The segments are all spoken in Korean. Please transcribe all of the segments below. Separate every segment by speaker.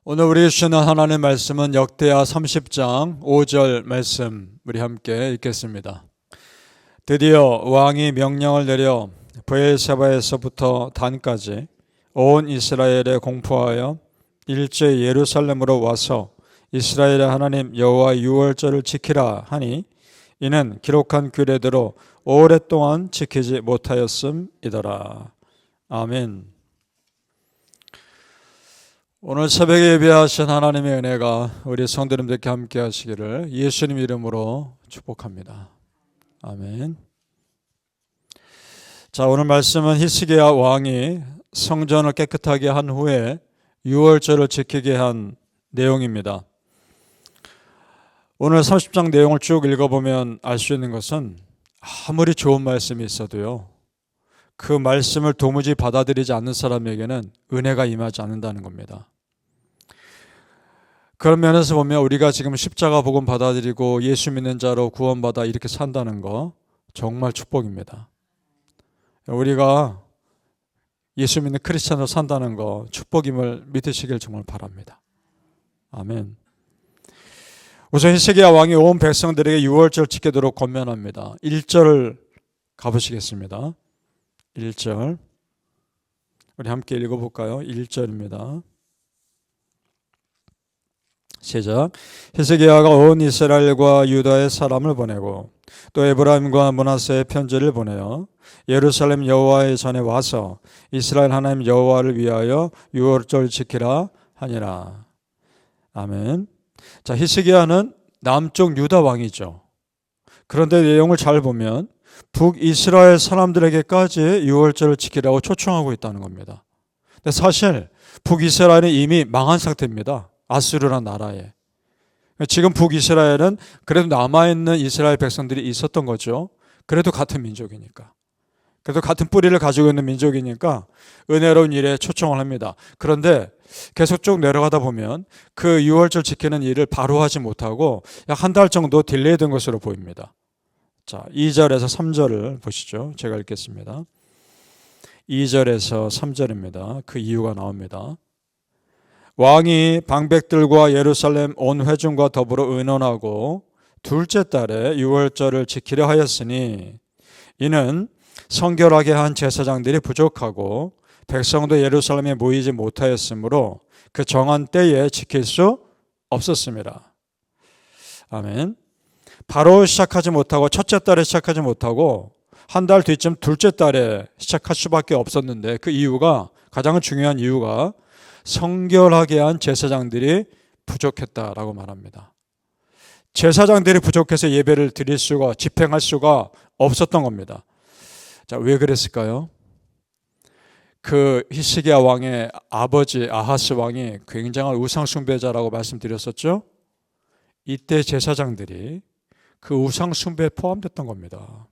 Speaker 1: 오늘 우리 주시는 하나님의 말씀은 역대하 30장 5절 말씀 우리 함께 읽겠습니다. 드디어 왕이 명령을 내려 브엘세바에서부터 단까지 온 이스라엘에 공포하여 일제히 예루살렘으로 와서 이스라엘의 하나님 여호와의 유월절을 지키라 하니 이는 기록한 규례대로 오랫동안 지키지 못하였음이더라. 아멘. 오늘 새벽에 예배하신 하나님의 은혜가 우리 성도님들께 함께 하시기를 예수님 이름으로 축복합니다. 아멘. 자, 오늘 말씀은 히스기야 왕이 성전을 깨끗하게 한 후에 유월절을 지키게 한 내용입니다. 오늘 30장 내용을 쭉 읽어보면 알 수 있는 것은 아무리 좋은 말씀이 있어도요, 그 말씀을 도무지 받아들이지 않는 사람에게는 은혜가 임하지 않는다는 겁니다. 그런 면에서 보면 우리가 지금 십자가 복음 받아들이고 예수 믿는 자로 구원받아 이렇게 산다는 거 정말 축복입니다. 우리가 예수 믿는 크리스찬으로 산다는 거 축복임을 믿으시길 정말 바랍니다. 아멘. 우선 히스기야 왕이 온 백성들에게 유월절 지키도록 권면합니다. 1절을 가보시겠습니다. 1절 우리 함께 읽어볼까요? 1절입니다. 시작. 히스기야가 온 이스라엘과 유다의 사람을 보내고 또 에브라임과 므낫세의 편지를 보내어 예루살렘 여호와의 전에 와서 이스라엘 하나님 여호와를 위하여 유월절 지키라 하니라. 아멘. 자, 히스기야는 남쪽 유다 왕이죠. 그런데 내용을 잘 보면 북이스라엘 사람들에게까지 유월절을 지키라고 초청하고 있다는 겁니다. 근데 사실 북이스라엘은 이미 망한 상태입니다. 아수르라는 나라에. 지금 북이스라엘은 그래도 남아있는 이스라엘 백성들이 있었던 거죠. 그래도 같은 민족이니까. 그래도 같은 뿌리를 가지고 있는 민족이니까 은혜로운 일에 초청을 합니다. 그런데 계속 쭉 내려가다 보면 그 유월절 지키는 일을 바로 하지 못하고 약 한 달 정도 딜레이 된 것으로 보입니다. 자, 2절에서 3절을 보시죠. 제가 읽겠습니다. 2절에서 3절입니다. 그 이유가 나옵니다. 왕이 방백들과 예루살렘 온 회중과 더불어 의논하고 둘째 달에 유월절을 지키려 하였으니 이는 성결하게 한 제사장들이 부족하고 백성도 예루살렘에 모이지 못하였으므로 그 정한 때에 지킬 수 없었습니다. 아멘. 바로 시작하지 못하고 첫째 달에 시작하지 못하고 한 달 뒤쯤 둘째 달에 시작할 수밖에 없었는데 그 이유가, 가장 중요한 이유가 성결하게 한 제사장들이 부족했다라고 말합니다. 제사장들이 부족해서 예배를 드릴 수가, 집행할 수가 없었던 겁니다. 자, 왜 그랬을까요? 그 히스기야 왕의 아버지 아하스 왕이 굉장한 우상 숭배자라고 말씀드렸었죠. 이때 제사장들이 그 우상 숭배에 포함됐던 겁니다.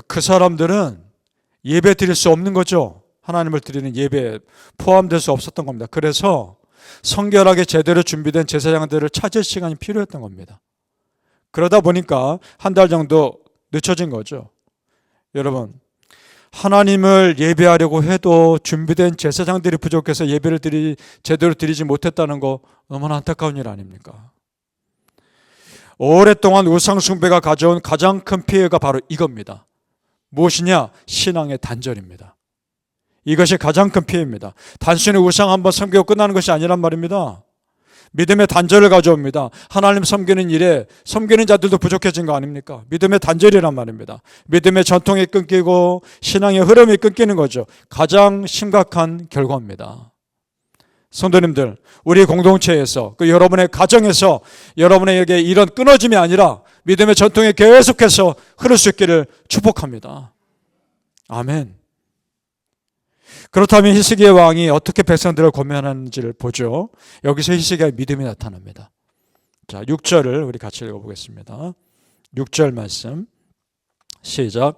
Speaker 1: 그 사람들은 예배 드릴 수 없는 거죠. 하나님을 드리는 예배에 포함될 수 없었던 겁니다. 그래서 성결하게 제대로 준비된 제사장들을 찾을 시간이 필요했던 겁니다. 그러다 보니까 한 달 정도 늦춰진 거죠. 여러분, 하나님을 예배하려고 해도 준비된 제사장들이 부족해서 예배를 제대로 드리지 못했다는 거 너무나 안타까운 일 아닙니까? 오랫동안 우상 숭배가 가져온 가장 큰 피해가 바로 이겁니다. 무엇이냐? 신앙의 단절입니다. 이것이 가장 큰 피해입니다. 단순히 우상 한번 섬기고 끝나는 것이 아니란 말입니다. 믿음의 단절을 가져옵니다. 하나님 섬기는 일에 섬기는 자들도 부족해진 거 아닙니까? 믿음의 단절이란 말입니다. 믿음의 전통이 끊기고 신앙의 흐름이 끊기는 거죠. 가장 심각한 결과입니다. 성도님들, 우리 공동체에서, 그 여러분의 가정에서 여러분에게 이런 끊어짐이 아니라 믿음의 전통이 계속해서 흐를 수 있기를 축복합니다. 아멘. 그렇다면 히스기야 왕이 어떻게 백성들을 권면하는지를 보죠. 여기서 히스기야의 믿음이 나타납니다. 자, 6절을 우리 같이 읽어보겠습니다. 6절 말씀 시작.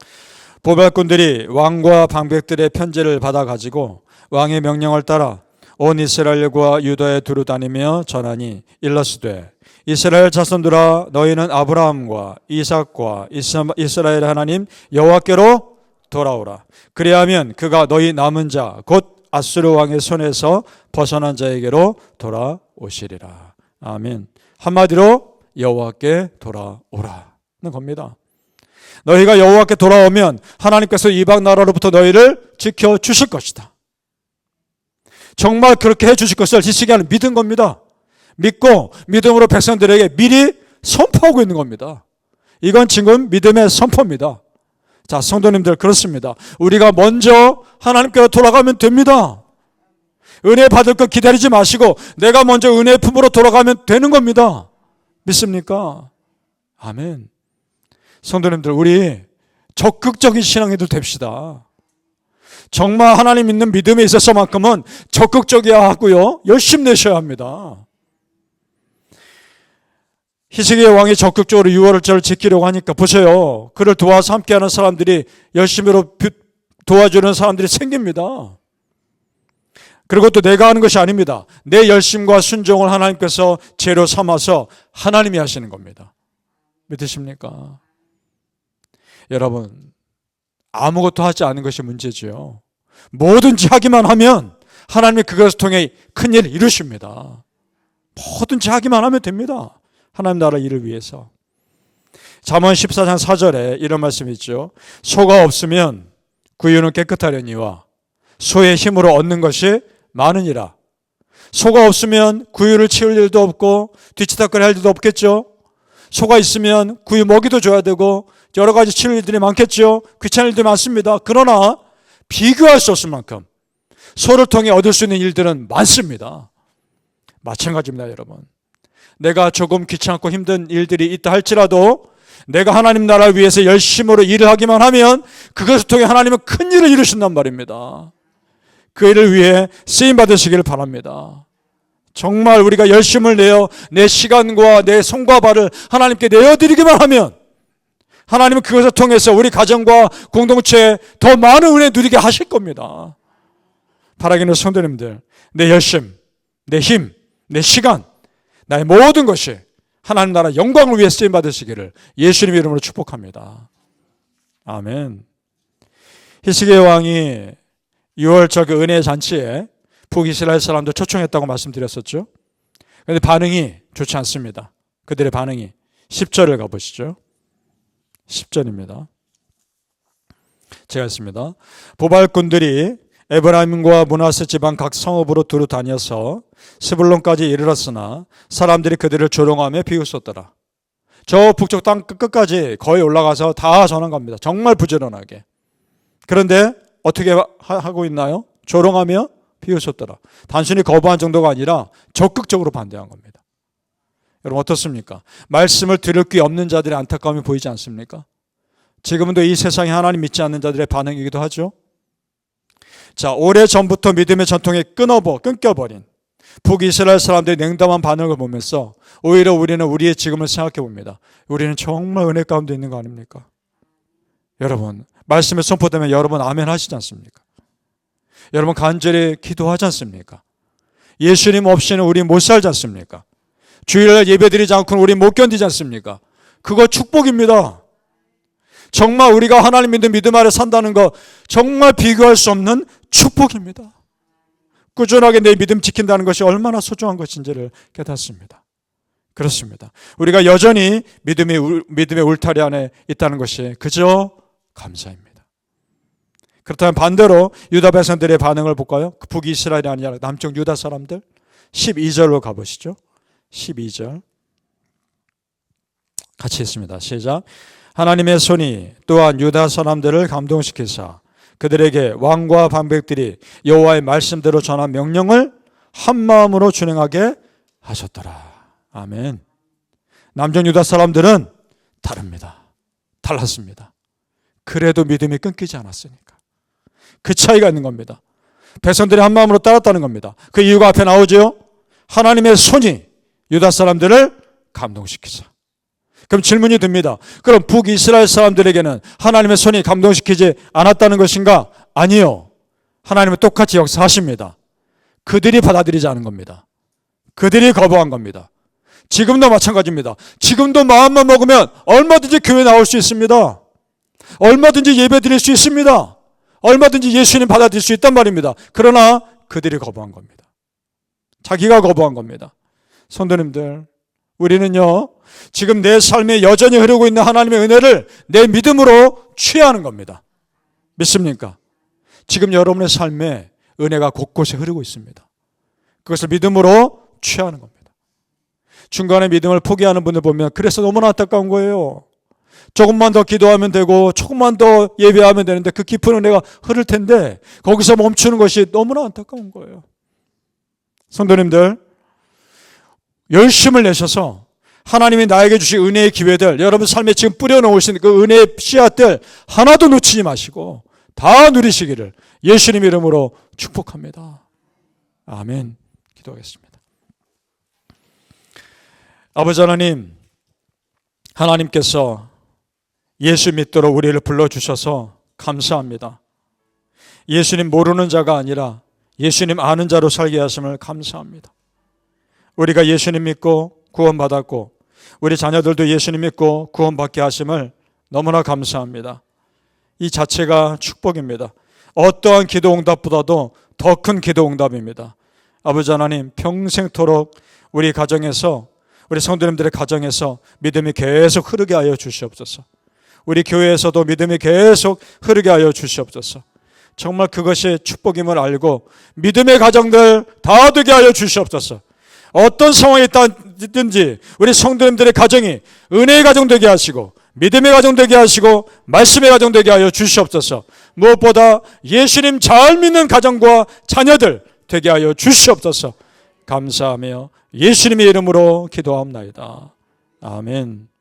Speaker 1: 보발꾼들이 왕과 방백들의 편지를 받아가지고 왕의 명령을 따라 온 이스라엘과 유다에 두루 다니며 전하니 일러스되 이스라엘 자손들아 너희는 아브라함과 이삭과 이스라엘 하나님 여호와께로 돌아오라. 그리하면 그가 너희 남은 자 곧 아수르 왕의 손에서 벗어난 자에게로 돌아오시리라. 아멘. 한마디로 여호와께 돌아오라는 겁니다. 너희가 여호와께 돌아오면 하나님께서 이방 나라로부터 너희를 지켜주실 것이다. 정말 그렇게 해주실 것을 히스기야는 믿은 겁니다. 믿고 믿음으로 백성들에게 미리 선포하고 있는 겁니다. 이건 지금 믿음의 선포입니다. 자, 성도님들, 그렇습니다. 우리가 먼저 하나님께로 돌아가면 됩니다. 은혜 받을 것 기다리지 마시고 내가 먼저 은혜 품으로 돌아가면 되는 겁니다. 믿습니까? 아멘. 성도님들, 우리 적극적인 신앙인들 됩시다. 정말 하나님 믿는 믿음에 있어서만큼은 적극적이어야 하고요, 열심히 내셔야 합니다. 히스기야 왕이 적극적으로 유월절을 지키려고 하니까 보세요. 그를 도와서 함께하는 사람들이, 열심히로 도와주는 사람들이 생깁니다. 그리고 또 내가 하는 것이 아닙니다. 내 열심과 순종을 하나님께서 재료 삼아서 하나님이 하시는 겁니다. 믿으십니까? 여러분, 아무것도 하지 않은 것이 문제지요. 뭐든지 하기만 하면 하나님이 그것을 통해 큰일을 이루십니다. 뭐든지 하기만 하면 됩니다. 하나님 나라 일을 위해서. 잠언 14장 4절에 이런 말씀이 있죠. 소가 없으면 구유는 깨끗하려니와 소의 힘으로 얻는 것이 많으니라. 소가 없으면 구유를 치울 일도 없고 뒤치다거리 할 일도 없겠죠. 소가 있으면 구유 먹이도 줘야 되고 여러 가지 치울 일들이 많겠죠. 귀찮은 일들이 많습니다. 그러나 비교할 수 없을 만큼 소를 통해 얻을 수 있는 일들은 많습니다. 마찬가지입니다, 여러분. 내가 조금 귀찮고 힘든 일들이 있다 할지라도 내가 하나님 나라를 위해서 열심으로 일을 하기만 하면 그것을 통해 하나님은 큰 일을 이루신단 말입니다. 그 일을 위해 쓰임 받으시기를 바랍니다. 정말 우리가 열심을 내어 내 시간과 내 손과 발을 하나님께 내어드리기만 하면 하나님은 그것을 통해서 우리 가정과 공동체에 더 많은 은혜 누리게 하실 겁니다. 바라기는 성도님들, 내 열심, 내 힘, 내 시간, 나의 모든 것이 하나님 나라 영광을 위해 쓰임 받으시기를 예수님의 이름으로 축복합니다. 아멘. 히스기야 왕이 6월절 그 은혜의 잔치에 북이스라엘 사람들 초청했다고 말씀드렸었죠. 그런데 반응이 좋지 않습니다. 그들의 반응이. 10절을 가보시죠. 10절입니다. 제가 했습니다. 보발꾼들이 에브라임과 므낫세 지방 각 성읍으로 두루 다녀서 스불론까지 이르렀으나 사람들이 그들을 조롱하며 비웃었더라. 저 북쪽 땅 끝까지 거의 올라가서 다 전한 겁니다. 정말 부지런하게. 그런데 어떻게 하고 있나요? 조롱하며 비웃었더라. 단순히 거부한 정도가 아니라 적극적으로 반대한 겁니다. 여러분 어떻습니까? 말씀을 들을 귀 없는 자들의 안타까움이 보이지 않습니까? 지금도 이 세상에 하나님 믿지 않는 자들의 반응이기도 하죠. 자, 오래전부터 믿음의 전통에 끊겨버린 북이스라엘 사람들의 냉담한 반응을 보면서 오히려 우리는 우리의 지금을 생각해 봅니다. 우리는 정말 은혜 가운데 있는 거 아닙니까? 여러분, 말씀에 선포되면 여러분 아멘 하시지 않습니까? 여러분 간절히 기도하지 않습니까? 예수님 없이는 우리 못 살지 않습니까? 주일날 예배드리지 않고는 우리 못 견디지 않습니까? 그거 축복입니다. 정말 우리가 하나님 믿는 믿음 아래 산다는 거 정말 비교할 수 없는 축복입니다. 꾸준하게 내 믿음 지킨다는 것이 얼마나 소중한 것인지를 깨닫습니다. 그렇습니다. 우리가 여전히 믿음의 울타리 안에 있다는 것이 그저 감사입니다. 그렇다면 반대로 유다 백성들의 반응을 볼까요? 북이스라엘이 아니라 남쪽 유다 사람들 12절로 가보시죠. 12절 같이 읽습니다. 시작. 하나님의 손이 또한 유다 사람들을 감동시키사 그들에게 왕과 방백들이 여호와의 말씀대로 전한 명령을 한 마음으로 준행하게 하셨더라. 아멘. 남쪽 유다 사람들은 다릅니다. 달랐습니다. 그래도 믿음이 끊기지 않았으니까. 그 차이가 있는 겁니다. 백성들이 한 마음으로 따랐다는 겁니다. 그 이유가 앞에 나오죠. 하나님의 손이 유다 사람들을 감동시키사. 그럼 질문이 듭니다. 그럼 북이스라엘 사람들에게는 하나님의 손이 감동시키지 않았다는 것인가? 아니요. 하나님은 똑같이 역사하십니다. 그들이 받아들이지 않은 겁니다. 그들이 거부한 겁니다. 지금도 마찬가지입니다. 지금도 마음만 먹으면 얼마든지 교회 나올 수 있습니다. 얼마든지 예배 드릴 수 있습니다. 얼마든지 예수님 받아들일 수 있단 말입니다. 그러나 그들이 거부한 겁니다. 자기가 거부한 겁니다. 성도님들, 우리는요, 지금 내 삶에 여전히 흐르고 있는 하나님의 은혜를 내 믿음으로 취하는 겁니다. 믿습니까? 지금 여러분의 삶에 은혜가 곳곳에 흐르고 있습니다. 그것을 믿음으로 취하는 겁니다. 중간에 믿음을 포기하는 분들 보면 그래서 너무나 안타까운 거예요. 조금만 더 기도하면 되고 조금만 더 예배하면 되는데 그 깊은 은혜가 흐를 텐데 거기서 멈추는 것이 너무나 안타까운 거예요. 성도님들, 열심을 내셔서 하나님이 나에게 주신 은혜의 기회들, 여러분 삶에 지금 뿌려놓으신 그 은혜의 씨앗들 하나도 놓치지 마시고 다 누리시기를 예수님 이름으로 축복합니다. 아멘. 기도하겠습니다. 아버지 하나님, 하나님께서 예수 믿도록 우리를 불러주셔서 감사합니다. 예수님 모르는 자가 아니라 예수님 아는 자로 살게 하심을 감사합니다. 우리가 예수님 믿고 구원받았고 우리 자녀들도 예수님 믿고 구원받게 하심을 너무나 감사합니다. 이 자체가 축복입니다. 어떠한 기도 응답보다도 더 큰 기도 응답입니다. 아버지 하나님, 평생토록 우리 가정에서, 우리 성도님들의 가정에서 믿음이 계속 흐르게 하여 주시옵소서. 우리 교회에서도 믿음이 계속 흐르게 하여 주시옵소서. 정말 그것이 축복임을 알고 믿음의 가정들 다 되게 하여 주시옵소서. 어떤 상황이 있든지 우리 성도님들의 가정이 은혜의 가정 되게 하시고 믿음의 가정 되게 하시고 말씀의 가정 되게 하여 주시옵소서. 무엇보다 예수님 잘 믿는 가정과 자녀들 되게 하여 주시옵소서. 감사하며 예수님의 이름으로 기도하옵나이다. 아멘.